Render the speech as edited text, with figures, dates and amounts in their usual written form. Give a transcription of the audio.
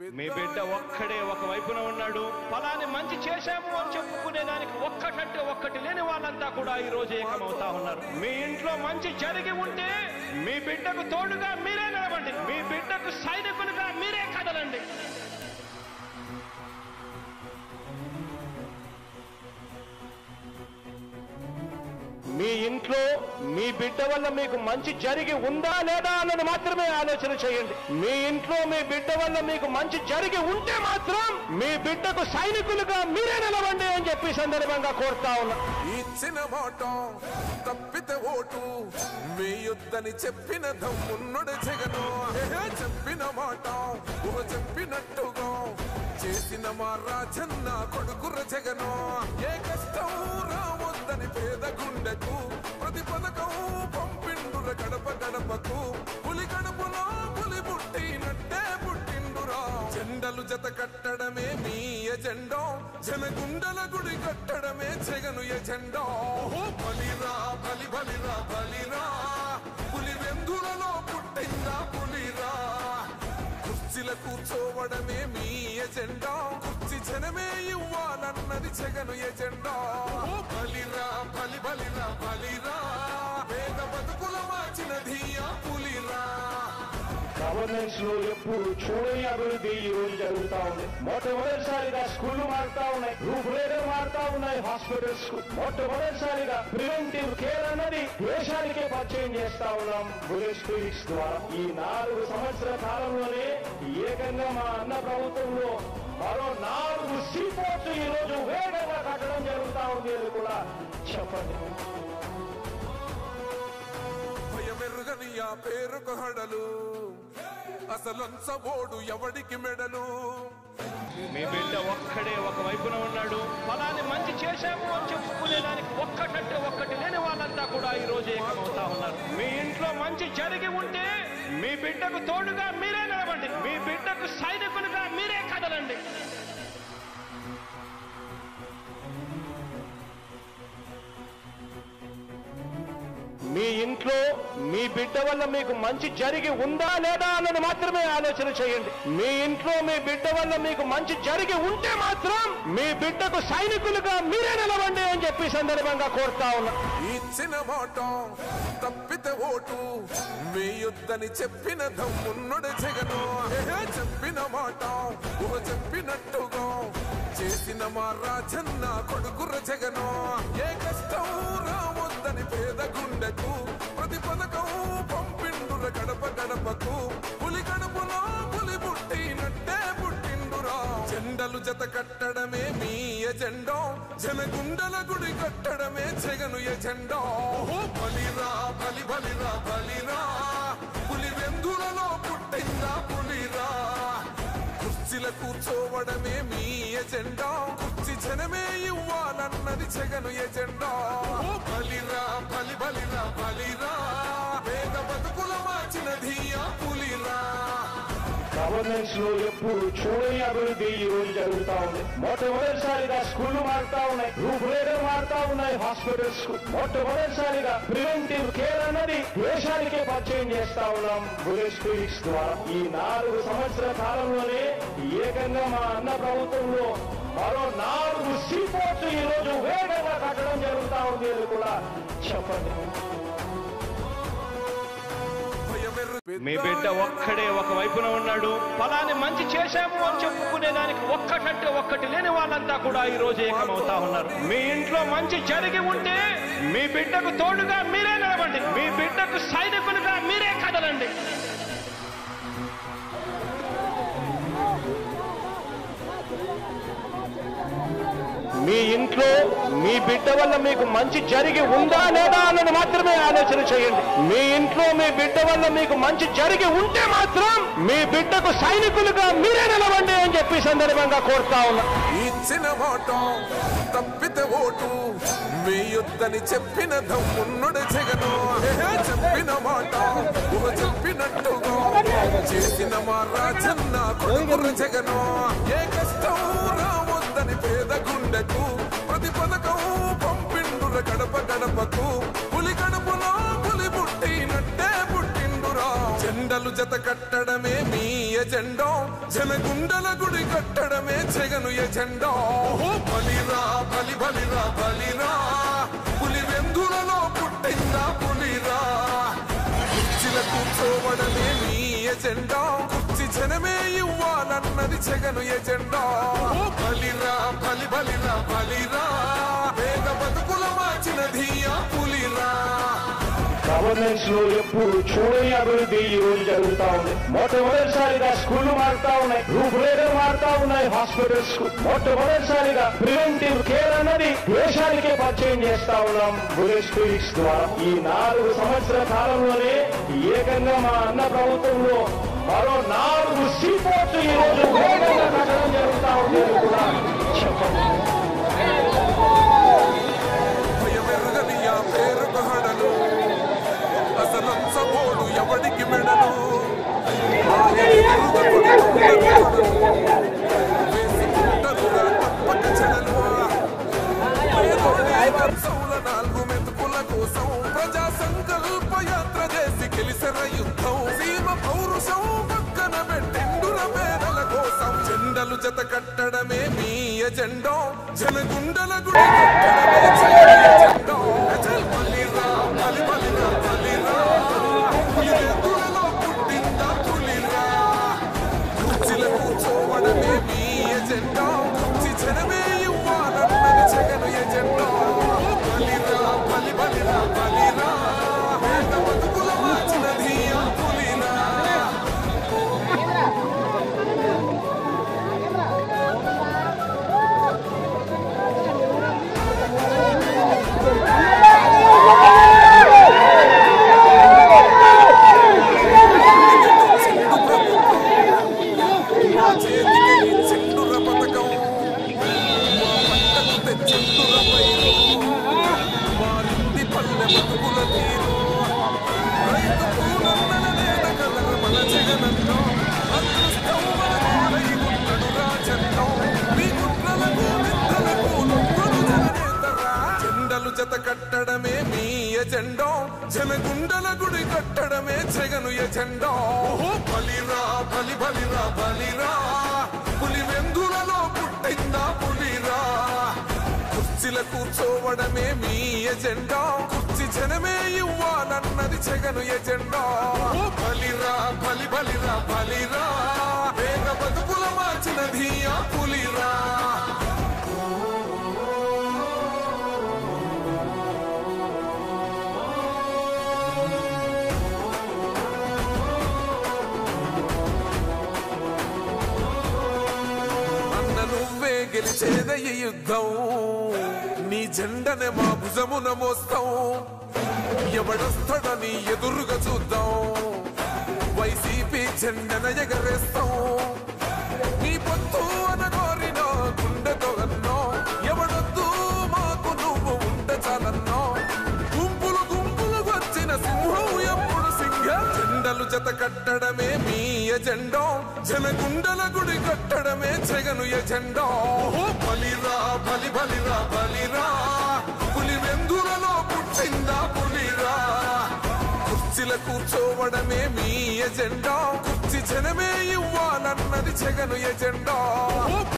మీ బిడ్డ ఒక్కడే ఒక వైపున ఉన్నాడు. ఫలాని మంచి చేశాము అని చెప్పుకునేదానికి ఒక్కటంటే ఒక్కటి లేని వాళ్ళంతా కూడా ఈ రోజు ఏకమవుతా ఉన్నారు. మీ ఇంట్లో మంచి జరిగి ఉంటే మీ బిడ్డకు తోడుగా మీరే నిలబండి. మీ బిడ్డకు సైనికులుగా మీరే కదలండి. మీ ఇంట్లో మీ బిడ్డ వల్ల మీకు మంచి జరిగి ఉందా లేదా అన్నది మాత్రమే ఆలోచన చేయండి. మీ ఇంట్లో మీ బిడ్డ వల్ల మీకు మంచి జరిగి ఉంటే మాత్రం మీ బిడ్డకు సైనికులుగా మీరే నిలవండి అని చెప్పి సందర్భంగా కోరుతా ఉన్నా. ఇచ్చిన మాట తప్పితే ఓటు మీ యుద్ధని చెప్పిన దమ్మున్నడు జగను. చెప్పిన మాట చెప్పినట్టుగా చేసిన మా రాజన్న కొడుకుర జగను. ఏ కష్టం రావద్దని పేద గుండెకు ప్రతి పథకం పంపిండుర గడప గడపకు. పులి గడపలో పులి పుట్టినట్టే పుట్టిండురా. జెండలు జత కట్టడమే మీ ఎజెండా. జనగుండల గుడి కట్టడమే జగను ఎజెండా. బలిరా బలి బలిరా బలిరా. పులి వెందులలో పుట్టిందా పులిరా. కుర్చీల కూర్చోవడమే మీ ఎజెండా. కుర్చీ జనమే ఇవ్వాలన్నది జగను ఎజెండా. బలిరా బలి బలిరా బలిరా. పేద బతుకుల మార్చినది ఆ పులిరా. గవర్నెన్స్ లో ఎప్పుడు చూడని అభివృద్ధి ఈ రోజు జరుగుతా ఉంది. మొట్టమొదటిసారిగా స్కూళ్లు మారుతా ఉన్నాయి, రూపురేఖలు మారుతా ఉన్నాయి. హాస్పిటల్స్ మొట్టమొదటిసారిగా ప్రివెంటివ్ కేర్ అన్నది దేశానికే పరిచయం చేస్తా ఉన్నాం బుల్లెట్ క్లినిక్స్ ద్వారా. ఈ 4 సంవత్సరాల కాలంలోనే ఏకంగా మా అన్న ప్రభుత్వంలో మరో 4 సీపోర్ట్స్ ఈ రోజు వేగంగా కట్టడం జరుగుతా ఉంది అని కూడా చెప్పండి. భయమెరుగని ఆ పేరుకు హడలు అసలంచబోడు ఎవడికి మెడలు. మీ బిడ్డ ఒక్కడే ఒక వైపున ఉన్నాడు. ఫలాని మంచి చేశాము అని చెప్పుకునేదానికి ఒక్కటంటే ఒక్కటి లేని వాళ్ళంతా కూడా ఈ రోజు ఏకమవుతా ఉన్నారు. మీ ఇంట్లో మంచి జరిగి ఉంటే మీ బిడ్డకు తోడుగా మీరే నిలబండి. మీ బిడ్డకు సైనికులుగా మీరే కదలండి. మీ ఇంట్లో మీ బిడ్డ వల్ల మీకు మంచి జరిగి ఉందా లేదా అన్నది మాత్రమే ఆలోచన చేయండి. మీ ఇంట్లో మీ బిడ్డ వల్ల మీకు మంచి జరిగి ఉంటే మాత్రం మీ బిడ్డకు సైనికులుగా మీరే నిలవండి అని చెప్పి సందర్భంగా కోరుతా ఉన్నా. ఇచ్చిన మాట తప్పితే ఓటు మీ యుద్ధని చెప్పిన దమ్మున్నడు జగను. చెప్పిన మాట చెప్పినట్టుగా చేసిన మా రాజన్న కొడుకుర జగను. ఏ కష్టం రావద్దని పేద గుండెకు ప్రతి పథకం పంపిండుర గడప గడపకు. పులి గడపలో పులి పుట్టినట్టే పుట్టిండురా. జెండలు జత కట్టడమే మీ ఎజెండా. జనగుండల గుడి కట్టడమే జగను ఎజెండా. బలిరా బలి బలిరా బలిరా. పులి వెందులలో పుట్టిందా పులిరా. కుర్చీల కూర్చోవడమే మీ ఎజెండా. కుర్చీ జనమే ఇవ్వాలన్నది జగను ఎజెండా. బలిరా బలి బలిరా బలిరా. పేద బతుకుల మార్చినది ఆ పులిరా. గవర్నెన్స్ లో ఎప్పుడు చూడని అభివృద్ధి ఈ రోజు జరుగుతా ఉంది. మొట్టమొదటిసారిగా స్కూళ్లు మారుతా ఉన్నాయి, రూపురేఖలు మారుతా ఉన్నాయి. హాస్పిటల్స్ మొట్టమొదటిసారిగా ప్రివెంటివ్ కేర్ అన్నది దేశానికే పరిచయం చేస్తా ఉన్నాం బుల్లెట్ క్లినిక్స్ ద్వారా. ఈ 4 సంవత్సరాల కాలంలోనే ఏకంగా మా అన్న ప్రభుత్వంలో మరో 4 సీపోర్ట్స్ ఈ రోజు వేగంగా కట్టడం జరుగుతా ఉంది అని కూడా చెప్పండి. మీ బిడ్డ ఒక్కడే ఒక వైపున ఉన్నాడు. ఫలాని మంచి చేశాము అని చెప్పుకునేదానికి ఒక్కటంటే ఒక్కటి లేని వాళ్ళంతా కూడా ఈ రోజు ఏకమవుతా ఉన్నారు. మీ ఇంట్లో మంచి జరిగి ఉంటే మీ బిడ్డకు తోడుగా మీరే నిలబండి. మీ బిడ్డకు సైనికులుగా మీరే కదలండి. మీ ఇంట్లో మీ బిడ్డ వల్ల మీకు మంచి జరిగి ఉందా లేదా అన్నది మాత్రమే ఆలోచన చేయండి. మీ ఇంట్లో మీ బిడ్డ వల్ల మీకు మంచి జరిగి ఉంటే మాత్రం మీ బిడ్డకు సైనికులుగా మీరే నిలవండి అని చెప్పి సందర్భంగా కోరుతా ఉన్నా. ఇచ్చిన మాట తప్పితే ఓటు మీ యుద్ధని చెప్పిన దమ్మున్నడు జగను. చెప్పిన మాట చెప్పినట్టుగా చేసిన మా రాజన్న కొడుకుర జగను. ఏ కష్టం రావద్దని పేద గుండెకు ప్రతి పథకం పంపిండుర గడప గడపకు. పులి గడపలో పులి పుట్టినట్టే పుట్టిండురా. జెండలు జత కట్టడమే మీ ఎజెండా జనగుండల గుడి కట్టడమే జగను ఎజెండా బలిరా బలి బలిరా బలిరా పులి వెందులలో పుట్టిందా పులిరా కుర్చీల కూర్చోవడమే మీ ఎజెండా కుర్చీ జనమే ఇవ్వాలన్నది జగను ఎజెండా బలిరా బలి బలిరా బలిరా వేద బతుకుల మార్చిన ధీయా పులిరా గవర్నెన్స్ లో ఎప్పుడు చూడని అభివృద్ధి ఈ రోజు జరుగుతా ఉంది. మొట్టమొదటిసారిగా స్కూళ్లు మారుతా ఉన్నాయి, రూపురేఖలు మారుతా ఉన్నాయి. హాస్పిటల్స్ మొట్టమొదటిసారిగా ప్రివెంటివ్ కేర్ అన్నది దేశానికే పరిచయం చేస్తా ఉన్నాం బుల్లెట్ క్లినిక్స్ ద్వారా. ఈ 4 సంవత్సరాల కాలంలోనే ఏకంగా మా అన్న ప్రభుత్వంలో మరో 4 సీపోర్ట్స్ ఈ రోజు వేగంగా కట్టడం జరుగుతా ఉంది కూడా చెప్పండి. అసలు ఎవడికి మెడలు తప్పక చెడలు 4 మెతుకుల కోసం ప్రజా సంకల్ప యాత్ర చేసి గెలిసిన యుద్ధం సీమ పౌరుషం పక్కన పెట్టిండుల పేదల కోసం జెండలు జత కట్టడమే మీ ఎజెండా జనగుండల గుడి కట్టడమే ఎజెండా బలిరా బలి బలిరా బలిరా పులిలో పుట్టిందా పులిరా కుర్చీల కూర్చోవడమే మీ ఎజెండా కుర్చీ జనమే ఇవ్వాలన్నది జగను ఎజెండా బలిరా బలి బలిరా బలిరా వేద బతుకుల మార్చిన ధీయా పులిరా జత కట్టడమే మీ ఎజెండా జనగుండల గుడి కట్టడమే జగను ఎజెండా బలిరా బలి బలిరా బలిరా పులి వెందులలో పుట్టిందా పులిరా కుర్చీల కూర్చోవడమే మీ ఎజెండా కుర్చీ జనమే ఇవ్వాలన్నది జగను ఎజెండా బలిరా బలి బలిరా బలిరా వేగ బతుకుల మార్చిన ధీయా పులిరా గెలిచేద ఈ యుద్ధం నీ జెండనే మా భుజమున మోస్తాం ఎవడొస్తాడని ఎదురుగా చూద్దాం వైసీపీ జెండన ఎగరేస్తాం నీ పొత్తు అనగోరిన గుండెతో అన్నో ఎవడొద్దు మాకు నువ్వు ఉంటే చాలన్నో గుంపులు గుంపులు వచ్చిన సింహం ఎప్పుడు సింహ జెండలు జత కట్టడమే మీ ఎజెండా జనగుండల గుడి కట్టడమే జగను ఎజెండా బలిరా బలి బలిరా బలిరా పులి వెందులలో పుట్టిందా పులిరా కుర్చీల కూర్చోవడమే మీ ఎజెండా కుర్చీ జనమే ఇవ్వాలన్నది జగను ఎజెండా